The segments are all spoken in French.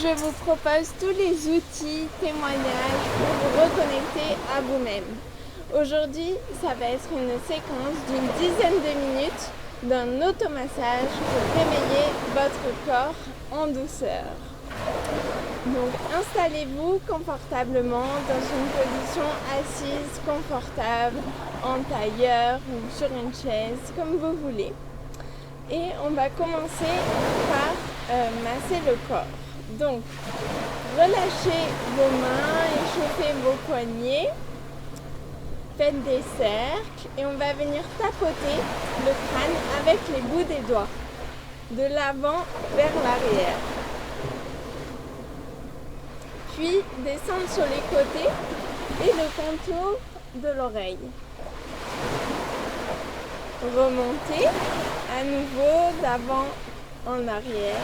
Je vous propose tous les outils, témoignages pour vous reconnecter à vous-même. Aujourd'hui, ça va être une séquence d'une dizaine de minutes d'un automassage pour réveiller votre corps en douceur. Donc installez-vous confortablement dans une position assise confortable, en tailleur ou sur une chaise, comme vous voulez. Et on va commencer par masser le corps. Donc, relâchez vos mains, échauffez vos poignets, faites des cercles et on va venir tapoter le crâne avec les bouts des doigts, de l'avant vers l'arrière. Puis descendre sur les côtés et le contour de l'oreille. Remonter à nouveau d'avant en arrière.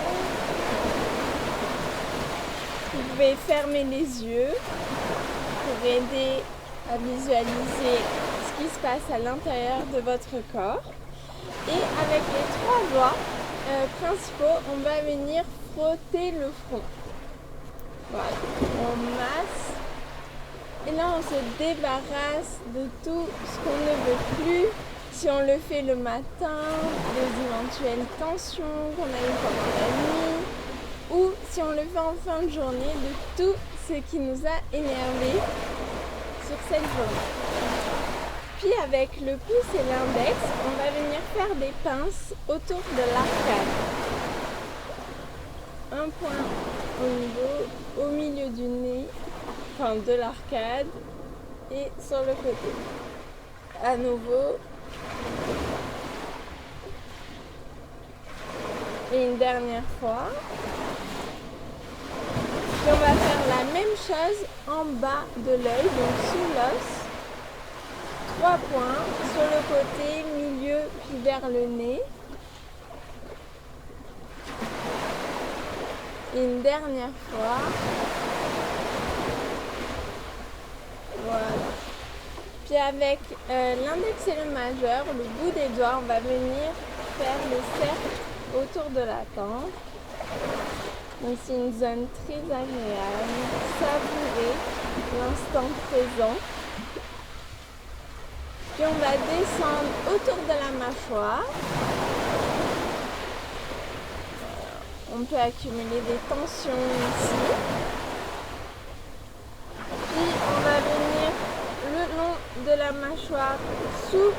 Vous pouvez fermer les yeux pour aider à visualiser ce qui se passe à l'intérieur de votre corps. Et avec les trois doigts principaux, on va venir frotter le front. Voilà, on masse. Et là, on se débarrasse de tout ce qu'on ne veut plus. Si on le fait le matin, des éventuelles tensions qu'on a eues pendant la nuit, ou si on le fait en fin de journée, de tout ce qui nous a énervés sur cette journée. Puis avec le pouce et l'index, on va venir faire des pinces autour de l'arcade. Un point au milieu du nez, enfin de l'arcade, et sur le côté. À nouveau. Et une dernière fois. Puis on va faire la même chose en bas de l'œil, donc sous l'os. 3 points sur le côté, milieu, puis vers le nez. Et une dernière fois. Voilà. Puis avec l'index et le majeur, le bout des doigts, on va venir faire le cercle autour de la tempe. Donc c'est une zone très agréable. Savourez l'instant présent. Puis on va descendre autour de la mâchoire. On peut accumuler des tensions ici. Puis on va venir le long de la mâchoire, sous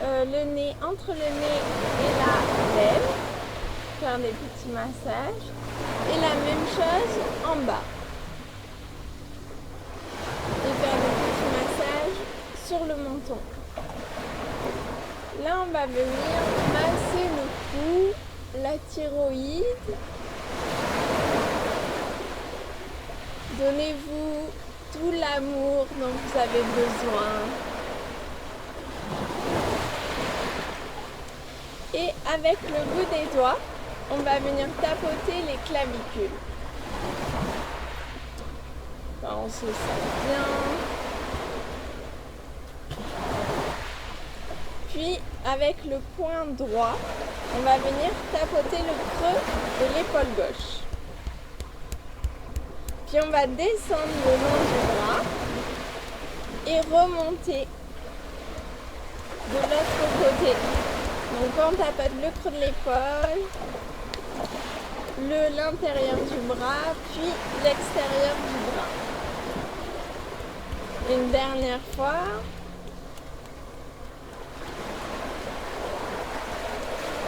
le nez, entre le nez et la lèvre. Faire des petits massages. Et la même chose en bas. Et faire des petits massages sur le menton. Là, on va venir masser le cou, la thyroïde. Donnez-vous tout l'amour dont vous avez besoin. Et avec le bout des doigts, on va venir tapoter les clavicules. On se sent bien. Puis, avec le poing droit, on va venir tapoter le creux de l'épaule gauche. Puis, on va descendre le long du bras et remonter de l'autre côté. Donc, on tapote le creux de l'épaule, l'intérieur du bras, puis l'extérieur du bras. Une dernière fois.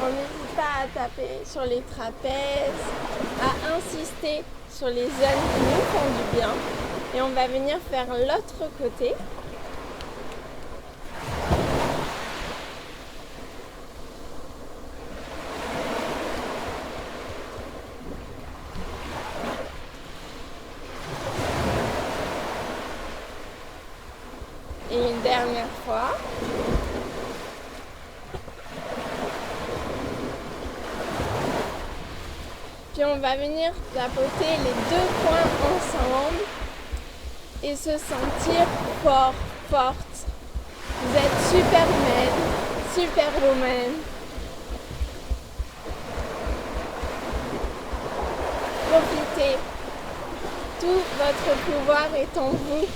On n'hésite pas à taper sur les trapèzes, à insister sur les zones qui nous font du bien. Et on va venir faire l'autre côté. Et une dernière fois. Puis on va venir tapoter les deux points ensemble et se sentir fort, forte. Vous êtes superman, superwoman. Profitez Tout votre pouvoir est en vous.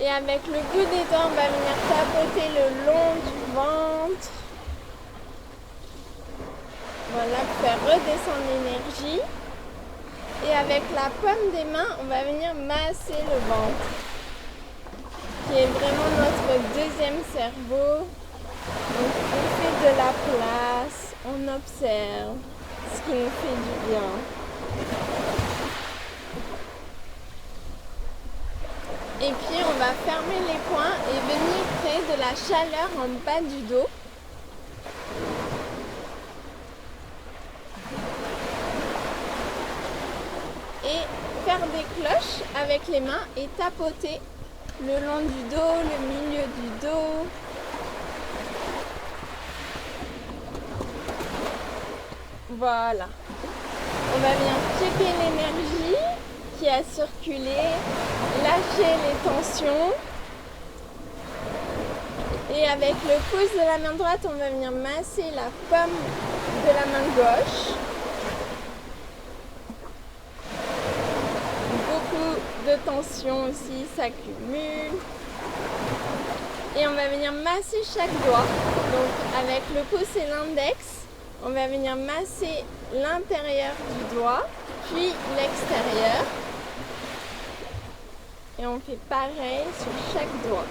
Et avec le bout des dents, on va venir tapoter le long du ventre. Voilà, pour faire redescendre l'énergie. Et avec la paume des mains, on va venir masser le ventre, qui est vraiment notre deuxième cerveau. Donc on fait de la place, on observe ce qui nous fait du bien. Et puis on va fermer les poings et venir créer de la chaleur en bas du dos. Et faire des cloches avec les mains et tapoter le long du dos, le milieu du dos. Voilà. On va venir checker l'énergie qui a circulé, lâcher les tensions. Et avec le pouce de la main droite, on va venir masser la paume de la main gauche. Beaucoup de tension aussi s'accumule. Et on va venir masser chaque doigt. Donc avec le pouce et l'index, on va venir masser l'intérieur du doigt, puis l'extérieur. Et on fait pareil sur chaque doigt.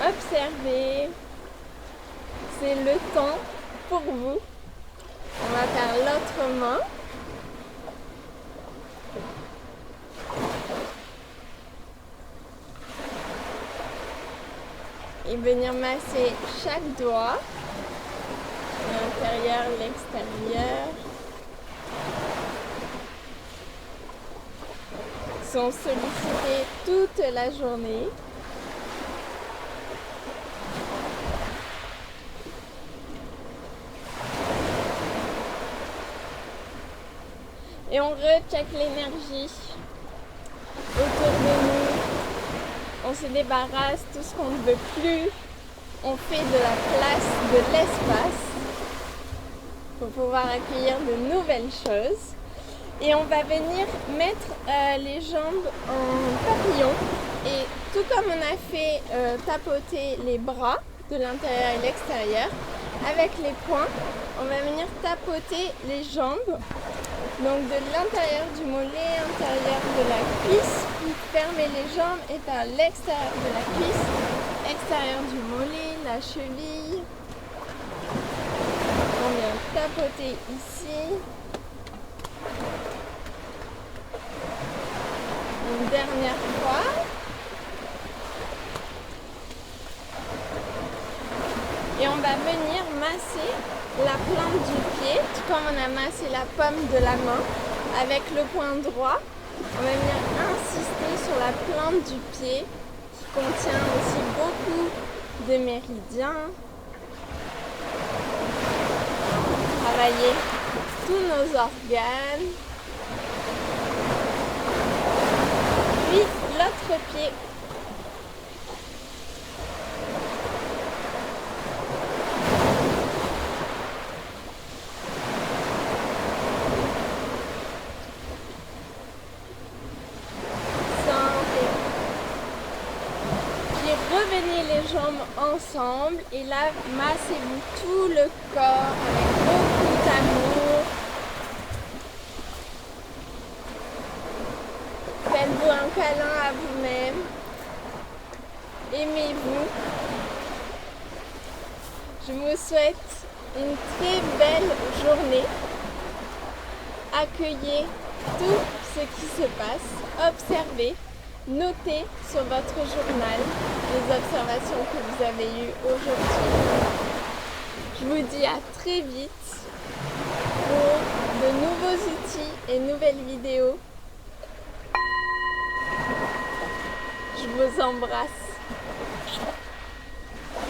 Observez, c'est le temps pour vous. On va faire l'autre main. Et venir masser chaque doigt, l'intérieur, l'extérieur. Ils sont sollicités toute la journée. Et on recheck l'énergie autour de nous. On se débarrasse de tout ce qu'on ne veut plus. On fait de la place, de l'espace pour pouvoir accueillir de nouvelles choses. Et on va venir mettre les jambes en papillon. Et tout comme on a fait tapoter les bras de l'intérieur et l'extérieur, avec les poings, on va venir tapoter les jambes. Donc de l'intérieur du mollet, intérieur de la cuisse, puis fermer les jambes et par l'extérieur de la cuisse, extérieur du mollet, la cheville. On vient tapoter ici. Une dernière fois. Et on va venir masser la plante du pied, tout comme on a massé la paume de la main avec le poing droit. On va venir insister sur la plante du pied qui contient aussi beaucoup de méridiens. Travailler tous nos organes. Puis l'autre pied. Revenez les jambes ensemble et là, massez-vous tout le corps avec beaucoup d'amour. Faites-vous un câlin à vous-même. Aimez-vous. Je vous souhaite une très belle journée. Accueillez tout ce qui se passe. Observez. Notez sur votre journal les observations que vous avez eues aujourd'hui. Je vous dis à très vite pour de nouveaux outils et nouvelles vidéos. Je vous embrasse.